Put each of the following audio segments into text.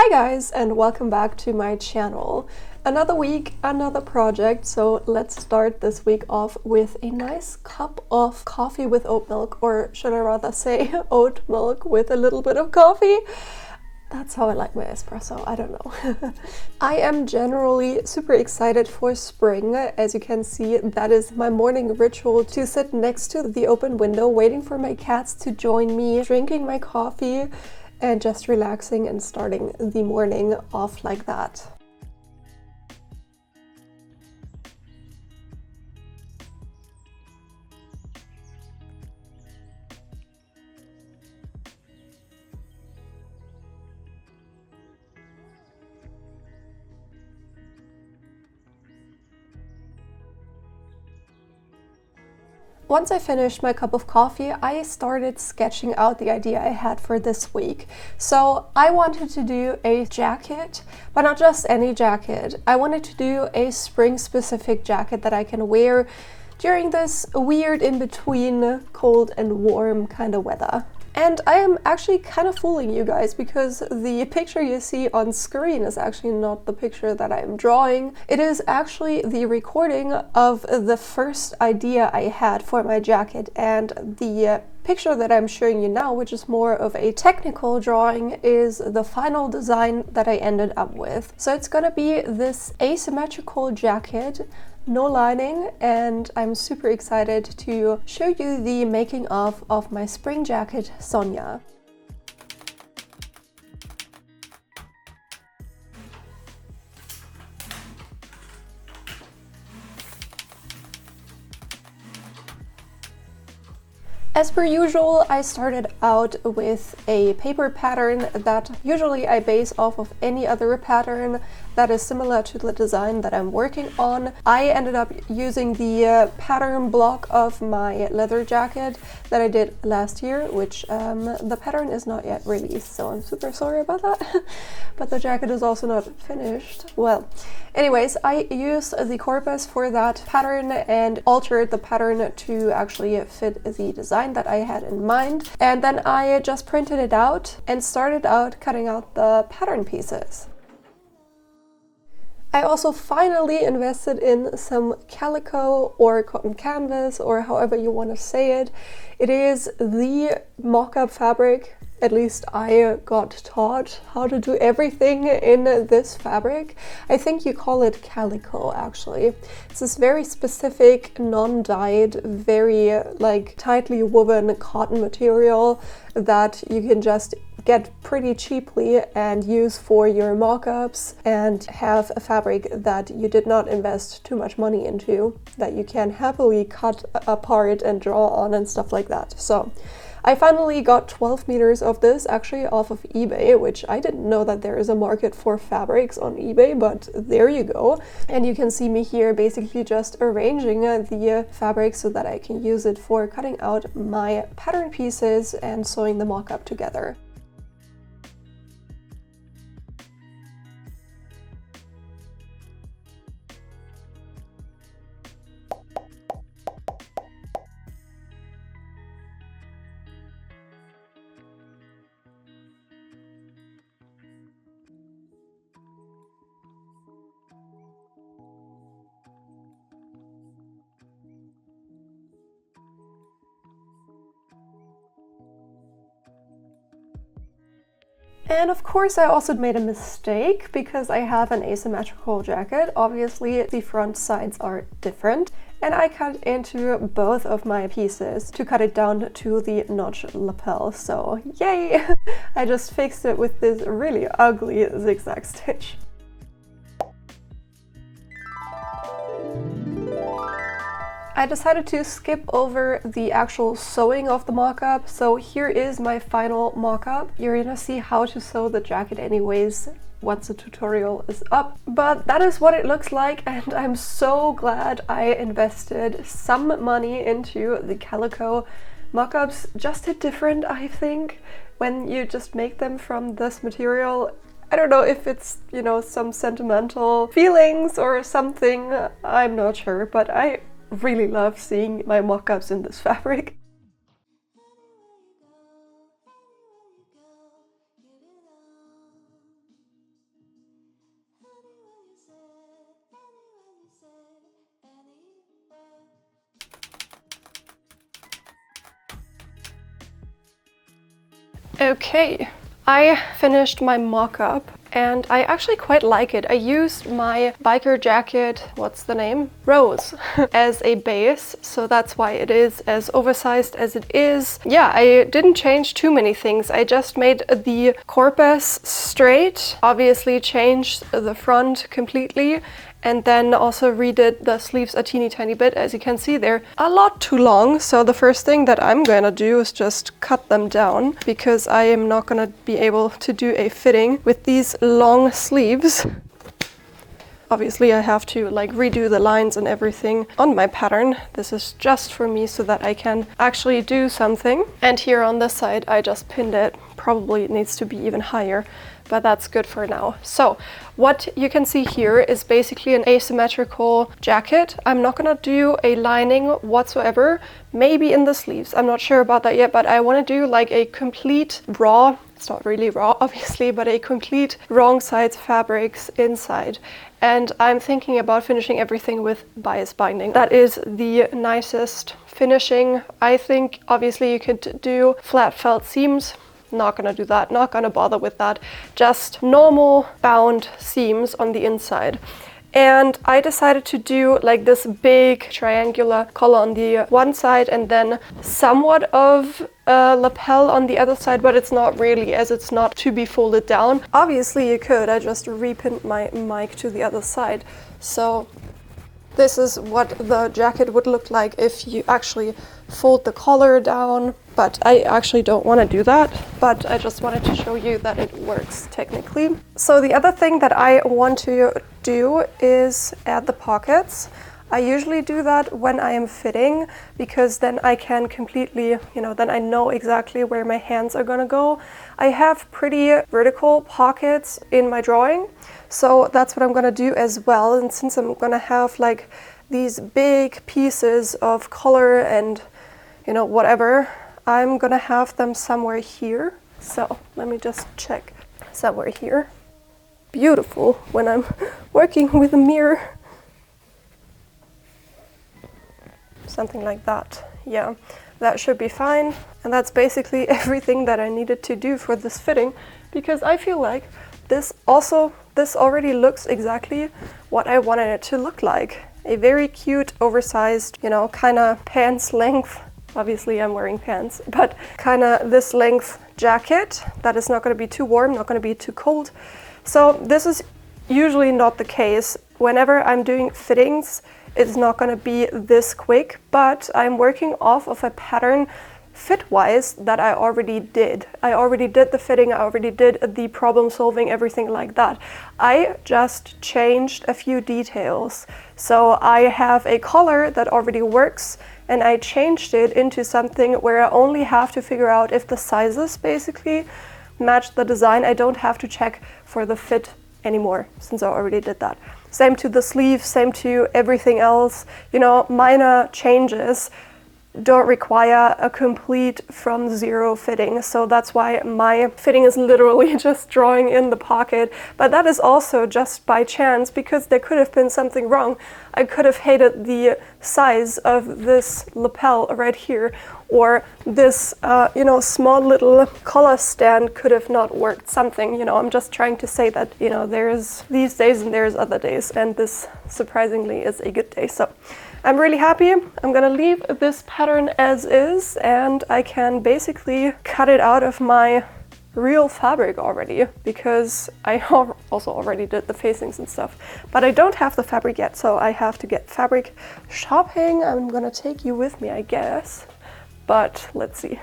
Hi guys, and welcome back to my channel. Another week, another project, so let's start this week off with a nice cup of coffee with oat milk, or should I rather say oat milk with a little bit of coffee? That's how I like my espresso, I don't know. I am generally super excited for spring. As you can see, that is my morning ritual, to sit next to the open window waiting for my cats to join me, drinking my coffee and just relaxing and starting the morning off like that. Once I finished my cup of coffee, I started sketching out the idea I had for this week. So I wanted to do a jacket, but not just any jacket. I wanted to do a spring-specific jacket that I can wear during this weird in-between cold and warm kind of weather. And I am actually kind of fooling you guys, because the picture you see on screen is actually not the picture that I'm drawing. It is actually the recording of the first idea I had for my jacket, and the picture that I'm showing you now, which is more of a technical drawing, is the final design that I ended up with. So it's gonna be this asymmetrical jacket, no lining, and I'm super excited to show you the making of my spring jacket, Sonja. As per usual, I started out with a paper pattern that usually I base off of any other pattern that is similar to the design that I'm working on. I ended up using the pattern block of my leather jacket that I did last year, which the pattern is not yet released, so I'm super sorry about that. But the jacket is also not finished. Well, anyways, I used the corpus for that pattern and altered the pattern to actually fit the design that I had in mind. And then I just printed it out and started out cutting out the pattern pieces. I also finally invested in some calico or cotton canvas, or however you want to say it. It is the mock-up fabric. At least I got taught how to do everything in this fabric. I think you call it calico, actually. It's this very specific, non-dyed, very like tightly woven cotton material that you can just get pretty cheaply and use for your mock-ups, and have a fabric that you did not invest too much money into, that you can happily cut apart and draw on and stuff like that. So I finally got 12 meters of this, actually off of eBay, which I didn't know that there is a market for fabrics on eBay, but there you go. And you can see me here basically just arranging the fabric so that I can use it for cutting out my pattern pieces and sewing the mock-up together. And of course I also made a mistake, because I have an asymmetrical jacket. Obviously the front sides are different, and I cut into both of my pieces to cut it down to the notch lapel. So yay! I just fixed it with this really ugly zigzag stitch. I decided to skip over the actual sewing of the mock-up, so here is my final mock-up. You're gonna see how to sew the jacket anyways once the tutorial is up, but that is what it looks like, and I'm so glad I invested some money into the calico. Mock-ups just hit different, I think, when you just make them from this material. I don't know if it's, you know, some sentimental feelings or something, I'm not sure, but I really love seeing my mock-ups in this fabric. Okay, I finished my mock-up and I actually quite like it. I used my biker jacket, what's the name? Rose, as a base, so that's why it is as oversized as it is. Yeah, I didn't change too many things. I just made the corpus straight, obviously changed the front completely, and then also redid the sleeves a teeny tiny bit. As you can see, they're a lot too long. So the first thing that I'm gonna do is just cut them down, because I am not gonna be able to do a fitting with these long sleeves. Obviously I have to like redo the lines and everything on my pattern. This is just for me so that I can actually do something. And here on this side I just pinned it. Probably it needs to be even higher, but that's good for now. So what you can see here is basically an asymmetrical jacket. I'm not gonna do a lining whatsoever, maybe in the sleeves. I'm not sure about that yet, but I wanna do like a complete raw, it's not really raw obviously, but a complete wrong sides fabrics inside. And I'm thinking about finishing everything with bias binding. That is the nicest finishing. I think obviously you could do flat felt seams. Not gonna do that, not gonna bother with that. Just normal bound seams on the inside. And I decided to do like this big triangular collar on the one side and then somewhat of a lapel on the other side, but it's not really, as it's not to be folded down. Obviously you could, I just repinned my mic to the other side. So this is what the jacket would look like if you actually fold the collar down, but I actually don't want to do that, but I just wanted to show you that it works technically. So the other thing that I want to do is add the pockets. I usually do that when I am fitting, because then I can completely, then I know exactly where my hands are gonna go. I have pretty vertical pockets in my drawing, so that's what I'm gonna do as well. And since I'm gonna have like these big pieces of color and whatever, I'm gonna have them somewhere here. So let me just check. Somewhere here. Beautiful when I'm working with a mirror. Something like that. Yeah, that should be fine. And that's basically everything that I needed to do for this fitting, because I feel like this already looks exactly what I wanted it to look like. A very cute, oversized, kind of pants length. Obviously I'm wearing pants, but kind of this length jacket that is not going to be too warm, not going to be too cold. So this is usually not the case. Whenever I'm doing fittings, it's not going to be this quick, but I'm working off of a pattern fit-wise that I already did. I already did the fitting, I already did the problem solving, everything like that. I just changed a few details. So I have a collar that already works, and I changed it into something where I only have to figure out if the sizes basically match the design. I don't have to check for the fit anymore, since I already did that. Same to the sleeve, same to everything else. Minor changes don't require a complete from zero fitting. So that's why my fitting is literally just drawing in the pocket. But that is also just by chance, because there could have been something wrong. I could have hated the size of this lapel right here, or this, small little collar stand could have not worked. Something, I'm just trying to say that, there's these days and there's other days, and this surprisingly is a good day. So I'm really happy. I'm gonna leave this pattern as is, and I can basically cut it out of my real fabric already, because I also already did the facings and stuff. But I don't have the fabric yet, so I have to get fabric shopping. I'm gonna take you with me, I guess. But let's see.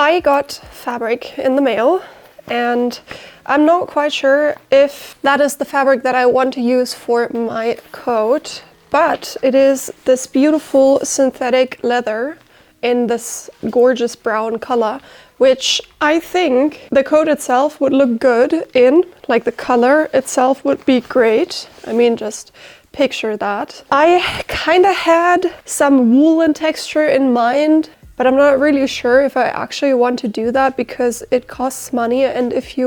I got fabric in the mail, and I'm not quite sure if that is the fabric that I want to use for my coat, but it is this beautiful synthetic leather in this gorgeous brown color, which I think the coat itself would look good in, like the color itself would be great. I mean, just picture that. I kind of had some woolen texture in mind, but I'm not really sure if I actually want to do that, because it costs money, and if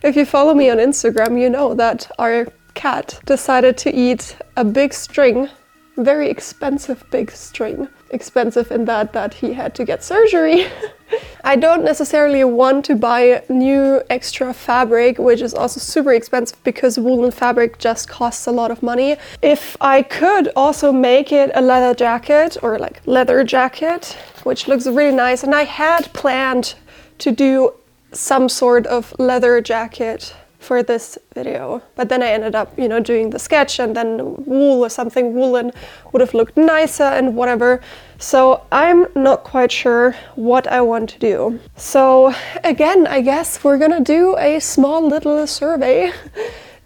If you follow me on Instagram, you know that our cat decided to eat a big string, very expensive big string. Expensive in that he had to get surgery. I don't necessarily want to buy new extra fabric, which is also super expensive because woolen fabric just costs a lot of money. If I could also make it a leather jacket or like leather jacket, which looks really nice, and I had planned to do some sort of leather jacket for this video, but then I ended up, you know, doing the sketch, and then wool or something woolen would have looked nicer and whatever. So I'm not quite sure what I want to do. So again, I guess we're gonna do a small little survey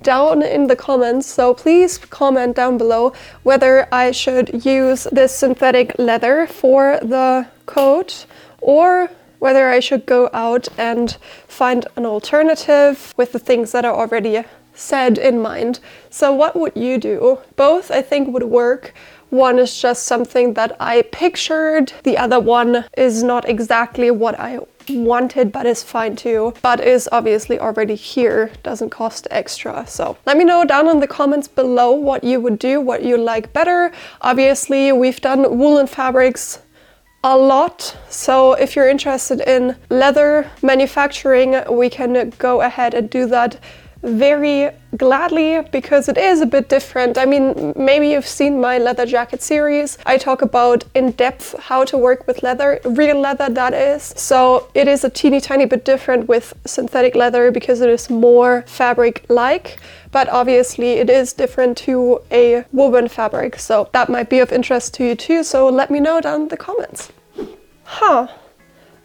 down in the comments. So please comment down below whether I should use this synthetic leather for the coat or whether I should go out and find an alternative with the things that are already said in mind. So what would you do? Both I think would work. One is just something that I pictured. The other one is not exactly what I wanted, but is fine too, but is obviously already here, doesn't cost extra. So let me know down in the comments below what you would do, what you like better. Obviously, we've done woolen fabrics a lot, so if you're interested in leather manufacturing, we can go ahead and do that very gladly, because it is a bit different. I mean, maybe you've seen my leather jacket series. I talk about in depth how to work with leather, real leather that is. So it is a teeny tiny bit different with synthetic leather because it is more fabric-like, but obviously it is different to a woven fabric. So that might be of interest to you too. So let me know down in the comments.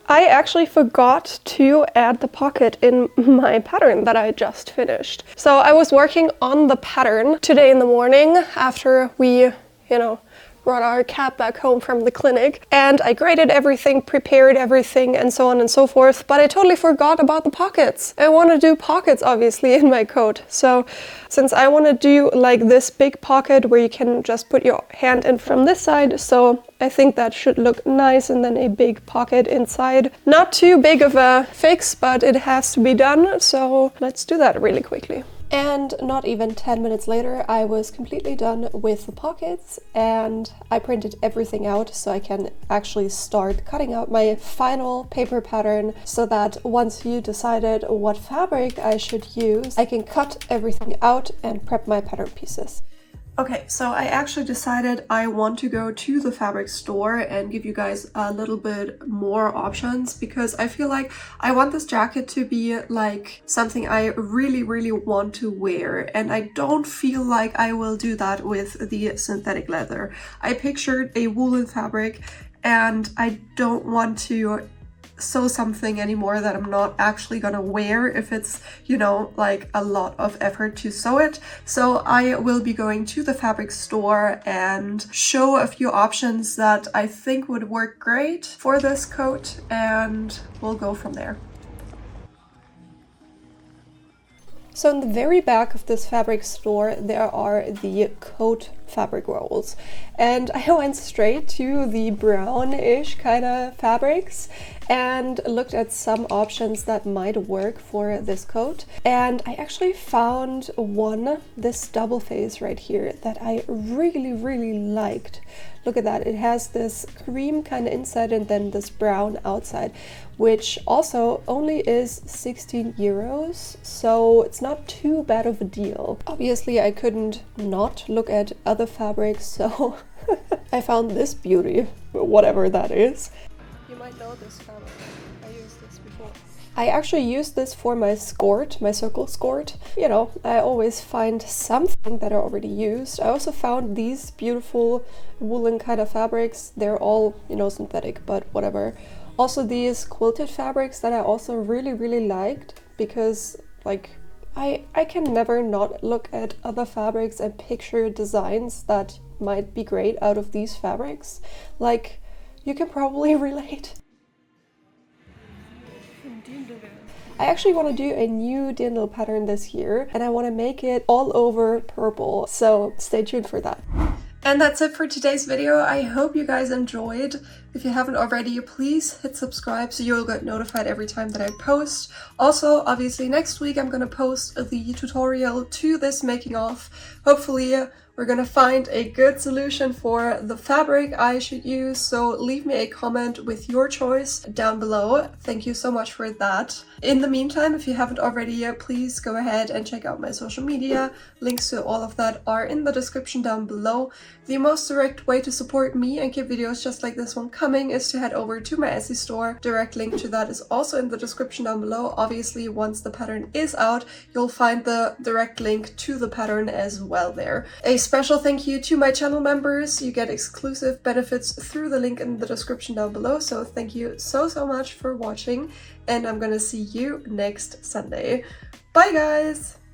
I actually forgot to add the pocket in my pattern that I just finished. So I was working on the pattern today in the morning after we, you know, brought our cat back home from the clinic, and I graded everything, prepared everything, and so on and so forth, but I totally forgot about the pockets. I want to do pockets obviously in my coat. So since I want to do like this big pocket where you can just put your hand in from this side, so I think that should look nice, and then a big pocket inside. Not too big of a fix, but it has to be done, so let's do that really quickly. And not even 10 minutes later, I was completely done with the pockets, and I printed everything out so I can actually start cutting out my final paper pattern, so that once you decided what fabric I should use, I can cut everything out and prep my pattern pieces. Okay, so I actually decided I want to go to the fabric store and give you guys a little bit more options, because I feel like I want this jacket to be like something I really, really want to wear, and I don't feel like I will do that with the synthetic leather. I pictured a woolen fabric, and I don't want to sew something anymore that I'm not actually gonna wear if it's, you know, like a lot of effort to sew it. So I will be going to the fabric store and show a few options that I think would work great for this coat, and we'll go from there. So in the very back of this fabric store, there are the coat fabric rolls, and I went straight to the brownish kind of fabrics and looked at some options that might work for this coat. And I actually found one, this double face right here, that I really, really liked. Look at that, it has this cream kind of inside and then this brown outside, which also only is 16 euros, so it's not too bad of a deal. Obviously I couldn't not look at other fabrics, so I found this beauty, whatever that is. You might know this fabric, I used this before. I actually used this for my skirt, my circle skirt. You know, I always find something that I already used. I also found these beautiful woolen kind of fabrics. They're all, you know, synthetic, but whatever. Also these quilted fabrics that I also really, really liked, because like I can never not look at other fabrics and picture designs that might be great out of these fabrics. Like, you can probably relate. I actually want to do a new dindle pattern this year, and I want to make it all over purple, so stay tuned for that. And that's it for today's video. I hope you guys enjoyed. If you haven't already, please hit subscribe so you'll get notified every time that I post. Also, obviously next week I'm gonna post the tutorial to this making off. Hopefully we're gonna find a good solution for the fabric I should use, so leave me a comment with your choice down below. Thank you so much for that. In the meantime, if you haven't already yet, please go ahead and check out my social media. Links to all of that are in the description down below. The most direct way to support me and keep videos just like this one coming is to head over to my Etsy store. Direct link to that is also in the description down below. Obviously, once the pattern is out, you'll find the direct link to the pattern as well there. A special thank you to my channel members. You get exclusive benefits through the link in the description down below. So thank you so much for watching, and I'm gonna see you next Sunday. Bye guys!